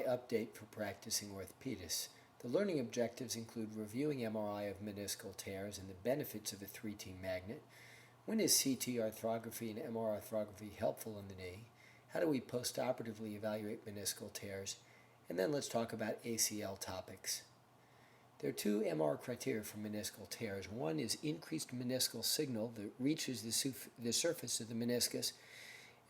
MRI update for practicing orthopedists. The learning objectives include reviewing MRI of meniscal tears and the benefits of a 3T magnet. When is CT arthrography and MR arthrography helpful in the knee? How do we postoperatively evaluate meniscal tears? And then let's talk about ACL topics. There are two MR criteria for meniscal tears. One is increased meniscal signal that reaches the surface of the meniscus,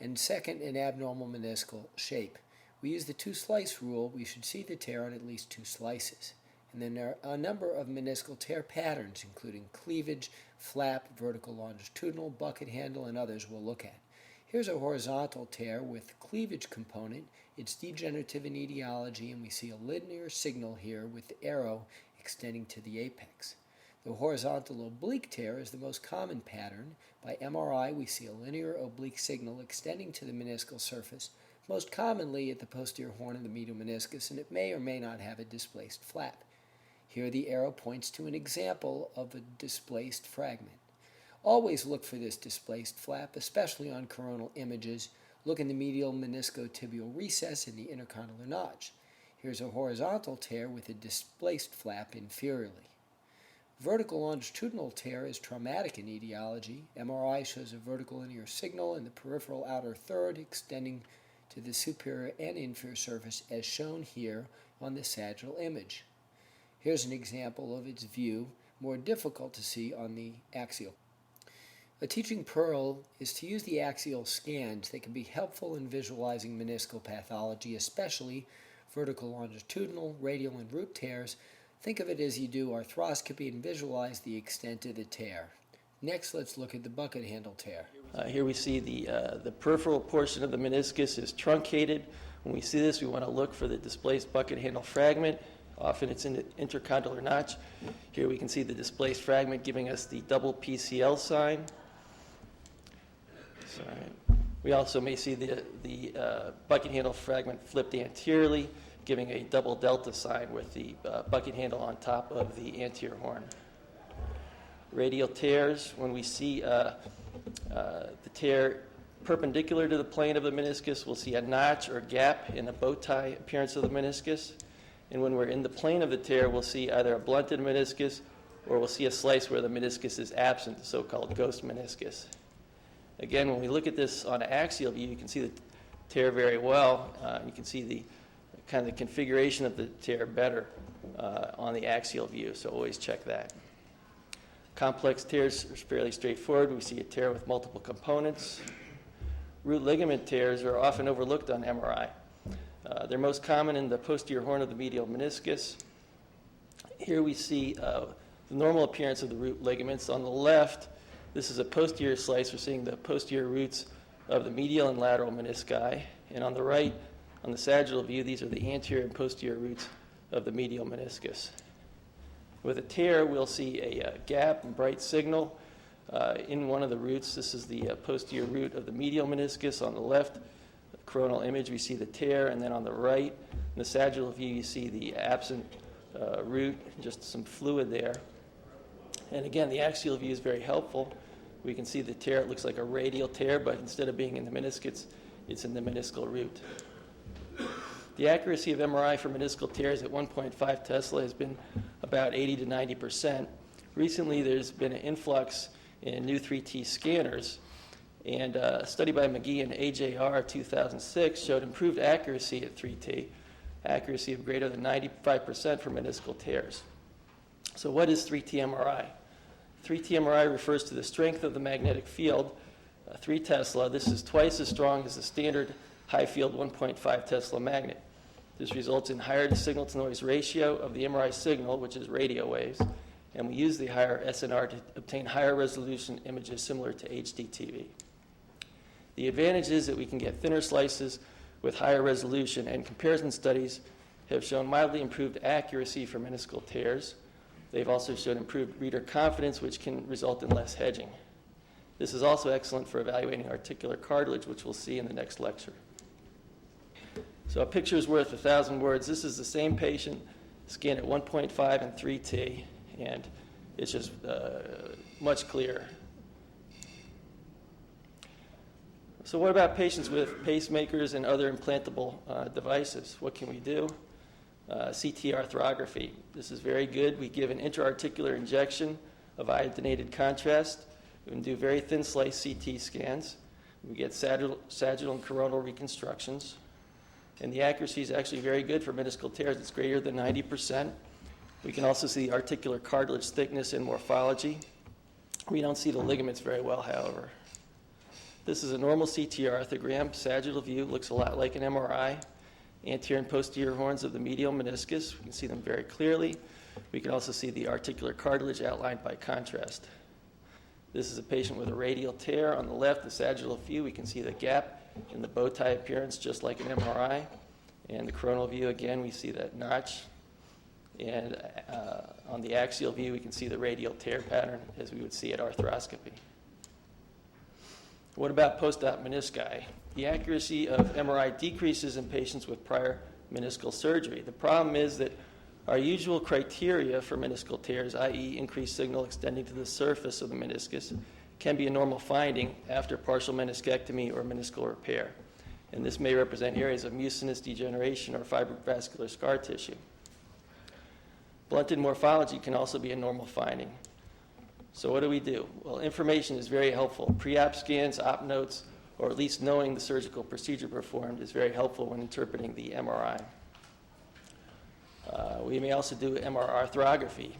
and second, an abnormal meniscal shape. We use the two-slice rule. We should see the tear on at least two slices. And then there are a number of meniscal tear patterns, including cleavage, flap, vertical longitudinal, bucket handle, and others we'll look at. Here's a horizontal tear with cleavage component. It's degenerative in etiology, and we see a linear signal here with the arrow extending to the apex. The horizontal oblique tear is the most common pattern. By MRI, we see a linear oblique signal extending to the meniscal surface, most commonly at the posterior horn of the medial meniscus, and it may or may not have a displaced flap. Here the arrow points to an example of a displaced fragment. Always look for this displaced flap, especially on coronal images. Look in the medial meniscotibial recess in the intercondylar notch. Here's a horizontal tear with a displaced flap inferiorly. Vertical longitudinal tear is traumatic in etiology. MRI shows a vertical linear signal in the peripheral outer third extending to the superior and inferior surface as shown here on the sagittal image. Here's an example of its view, more difficult to see on the axial. A teaching pearl is to use the axial scans. They can be helpful in visualizing meniscal pathology, especially vertical longitudinal, radial, and root tears. Think of it as you do arthroscopy and visualize the extent of the tear. Next, let's look at the bucket handle tear. Here we see the peripheral portion of the meniscus is truncated. When we see this, we want to look for the displaced bucket handle fragment. Often it's in the intercondylar notch. Here we can see the displaced fragment giving us the double PCL sign. We also may see the bucket handle fragment flipped anteriorly, giving a double delta sign with the bucket handle on top of the anterior horn. Radial tears, when we see the tear perpendicular to the plane of the meniscus, we'll see a notch or gap in the bow tie appearance of the meniscus. And when we're in the plane of the tear, we'll see either a blunted meniscus or we'll see a slice where the meniscus is absent, the so-called ghost meniscus. Again, when we look at this on an axial view, you can see the tear very well. You can see the kind of the configuration of the tear better on the axial view, so always check that. Complex tears are fairly straightforward. We see a tear with multiple components. Root ligament tears are often overlooked on MRI. They're most common in the posterior horn of the medial meniscus. Here we see the normal appearance of the root ligaments. On the left, this is a posterior slice. We're seeing the posterior roots of the medial and lateral menisci. And on the right, on the sagittal view, these are the anterior and posterior roots of the medial meniscus. With a tear, we'll see a gap and bright signal in one of the roots. This is the posterior root of the medial meniscus. On the left coronal image, we see the tear, and then on the right, in the sagittal view, you see the absent root, just some fluid there. And again, the axial view is very helpful. We can see the tear. It looks like a radial tear, but instead of being in the meniscus, it's in the meniscal root. The accuracy of MRI for meniscal tears at 1.5 Tesla has been about 80 to 90%. Recently, there's been an influx in new 3T scanners, and a study by McGee and AJR 2006 showed improved accuracy at 3T, accuracy of greater than 95% for meniscal tears. So what is 3T MRI? 3T MRI refers to the strength of the magnetic field, 3 Tesla. This is twice as strong as the standard high field 1.5 Tesla magnet. This results in higher signal-to-noise ratio of the MRI signal, which is radio waves, and we use the higher SNR to obtain higher resolution images similar to HDTV. The advantage is that we can get thinner slices with higher resolution, and comparison studies have shown mildly improved accuracy for meniscal tears. They've also shown improved reader confidence, which can result in less hedging. This is also excellent for evaluating articular cartilage, which we'll see in the next lecture. So a picture is worth 1,000 words. This is the same patient scanned at 1.5 and 3T, and it's just much clearer. So what about patients with pacemakers and other implantable devices? What can we do? CT arthrography. This is very good. We give an intra-articular injection of iodinated contrast. We can do very thin slice CT scans. We get sagittal and coronal reconstructions. And the accuracy is actually very good for meniscal tears. It's greater than 90%. We can also see articular cartilage thickness and morphology. We don't see the ligaments very well, however. This is a normal CT arthrogram. Sagittal view looks a lot like an MRI. Anterior and posterior horns of the medial meniscus. We can see them very clearly. We can also see the articular cartilage outlined by contrast. This is a patient with a radial tear. On the left, the sagittal view, we can see the gap in the bow tie appearance, just like an MRI. And the coronal view, again, we see that notch. And on the axial view, we can see the radial tear pattern as we would see at arthroscopy. What about post-op menisci? The accuracy of MRI decreases in patients with prior meniscal surgery. The problem is that our usual criteria for meniscal tears, i.e. increased signal extending to the surface of the meniscus, can be a normal finding after partial meniscectomy or meniscal repair. And this may represent areas of mucinous degeneration or fibrovascular scar tissue. Blunted morphology can also be a normal finding. So what do we do? Well, information is very helpful. Pre-op scans, op notes, or at least knowing the surgical procedure performed is very helpful when interpreting the MRI. We may also do MR arthrography.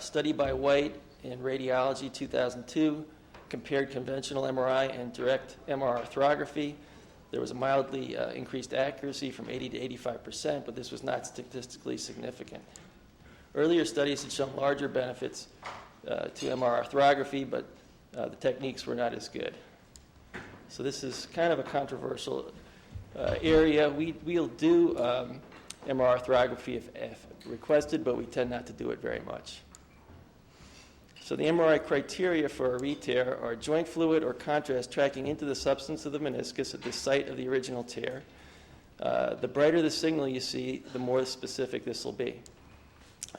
Study by White in Radiology 2002 compared conventional MRI and direct MR arthrography. There was a mildly increased accuracy from 80 to 85%, but this was not statistically significant. Earlier studies had shown larger benefits to MR arthrography, but the techniques were not as good. So this is kind of a controversial area. We'll do MR arthrography if requested, but we tend not to do it very much. So the MRI criteria for a re-tear are joint fluid or contrast tracking into the substance of the meniscus at the site of the original tear. The brighter the signal you see, the more specific this will be.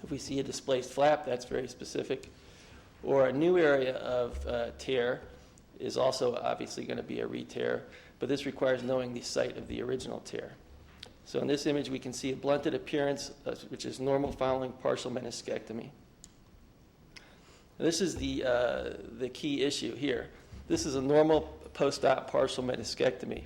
If we see a displaced flap, that's very specific. Or a new area of tear is also obviously going to be a re-tear, but this requires knowing the site of the original tear. So in this image, we can see a blunted appearance, which is normal following partial meniscectomy. This is the key issue here. This is a normal post-op partial meniscectomy.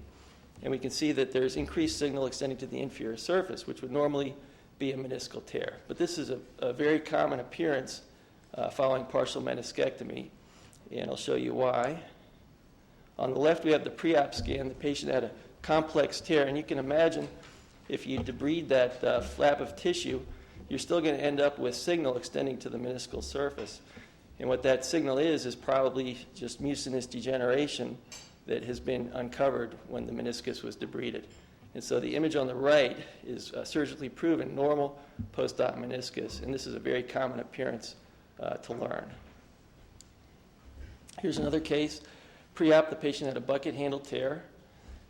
And we can see that there's increased signal extending to the inferior surface, which would normally be a meniscal tear. But this is a very common appearance following partial meniscectomy, and I'll show you why. On the left, we have the pre-op scan. The patient had a complex tear, and you can imagine if you debride that flap of tissue, you're still going to end up with signal extending to the meniscal surface. And what that signal is probably just mucinous degeneration that has been uncovered when the meniscus was debrided. And so the image on the right is surgically proven normal post-op meniscus, and this is a very common appearance to learn. Here's another case. Pre-op, the patient had a bucket handle tear,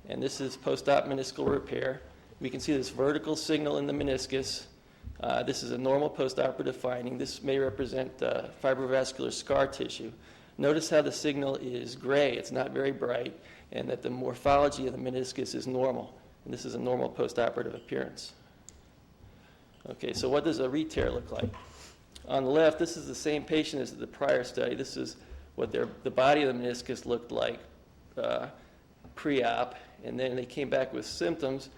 and this is post-op meniscal repair. We can see this vertical signal in the meniscus. This is a normal postoperative finding. This may represent fibrovascular scar tissue. Notice how the signal is gray. It's not very bright, and that the morphology of the meniscus is normal. And this is a normal postoperative appearance. Okay, so what does a re-tear look like? On the left, this is the same patient as the prior study. This is what the body of the meniscus looked like pre-op, and then they came back with symptoms,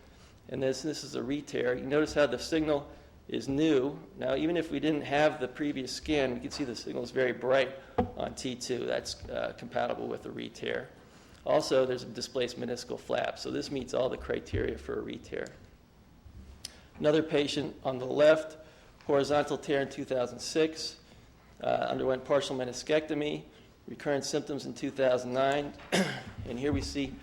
and this is a re-tear. You notice how the signal is new. Now, even if we didn't have the previous scan, we can see the signal is very bright on T2. That's compatible with a re-tear. Also, there's a displaced meniscal flap, so this meets all the criteria for a re-tear. Another patient on the left, horizontal tear in 2006, underwent partial meniscectomy, recurrent symptoms in 2009, and here we see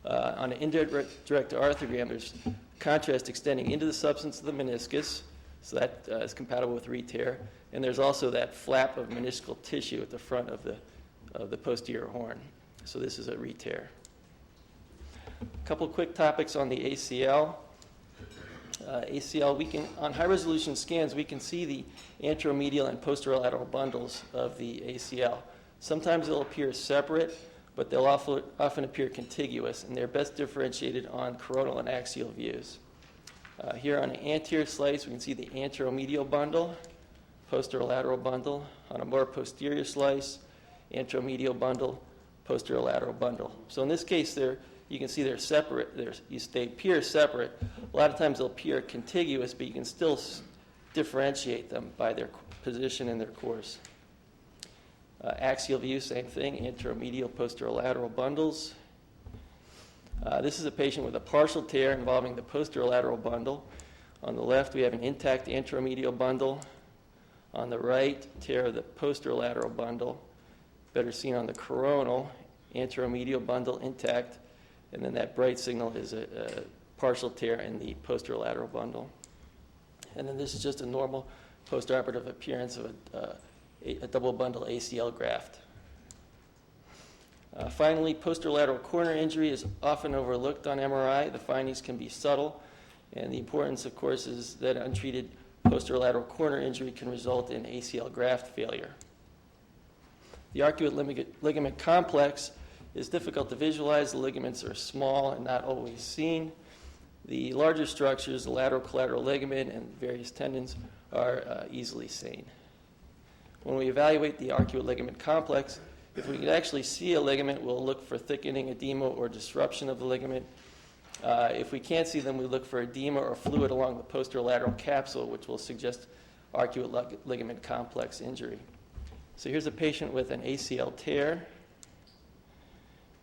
on an indirect arthrogram, there's contrast extending into the substance of the meniscus, so that is compatible with re-tear, and there's also that flap of meniscal tissue at the front of the posterior horn. So this is a re-tear. A couple quick topics on the ACL. ACL, on high-resolution scans, we can see the anteromedial and posterolateral bundles of the ACL. Sometimes they'll appear separate, but they'll often appear contiguous, and they're best differentiated on coronal and axial views. Here on the anterior slice, we can see the anteromedial bundle, posterolateral bundle. On a more posterior slice, anteromedial bundle, posterolateral bundle. So in this case, you can see they're separate. They appear separate. A lot of times they'll appear contiguous, but you can still differentiate them by their position and their course. Axial view, same thing, anteromedial, posterolateral bundles. This is a patient with a partial tear involving the posterolateral bundle. On the left, we have an intact anteromedial bundle. On the right, tear of the posterolateral bundle, better seen on the coronal, anteromedial bundle intact, and then that bright signal is a partial tear in the posterolateral bundle. And then this is just a normal postoperative appearance of a double bundle ACL graft. Finally, posterolateral corner injury is often overlooked on MRI. The findings can be subtle, and the importance, of course, is that untreated posterolateral corner injury can result in ACL graft failure. The arcuate ligament complex is difficult to visualize. The ligaments are small and not always seen. The larger structures, the lateral collateral ligament and various tendons, are easily seen. When we evaluate the arcuate ligament complex, if we can actually see a ligament, we'll look for thickening, edema, or disruption of the ligament. If we can't see them, we look for edema or fluid along the posterolateral capsule, which will suggest arcuate ligament complex injury. So here's a patient with an ACL tear.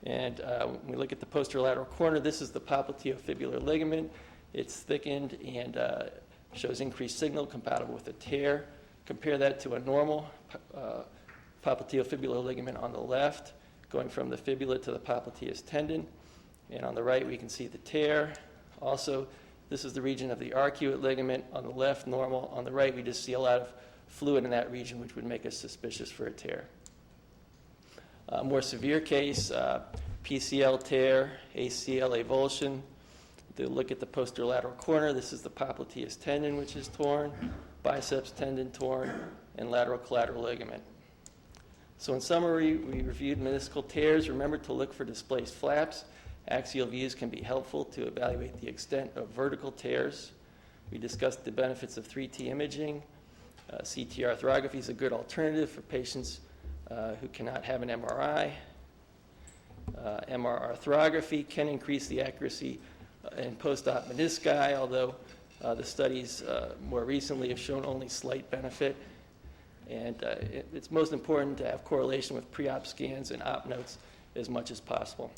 And when we look at the posterolateral corner, this is the popliteofibular ligament. It's thickened and shows increased signal compatible with a tear. Compare that to a normal popliteofibular ligament on the left, going from the fibula to the popliteus tendon. And on the right, we can see the tear. Also, this is the region of the arcuate ligament. On the left, normal. On the right, we just see a lot of fluid in that region, which would make us suspicious for a tear. More severe case, PCL tear, ACL avulsion. To look at the posterolateral corner, this is the popliteus tendon, which is torn, biceps tendon torn, and lateral collateral ligament. So in summary, we reviewed meniscal tears. Remember to look for displaced flaps. Axial views can be helpful to evaluate the extent of vertical tears. We discussed the benefits of 3T imaging. CT arthrography is a good alternative for patients who cannot have an MRI. MR arthrography can increase the accuracy in post-op menisci, although the studies more recently have shown only slight benefit. And it's most important to have correlation with pre-op scans and op notes as much as possible.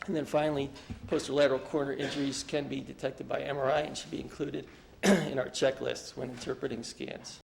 And then finally, posterolateral corner injuries can be detected by MRI and should be included in our checklists when interpreting scans.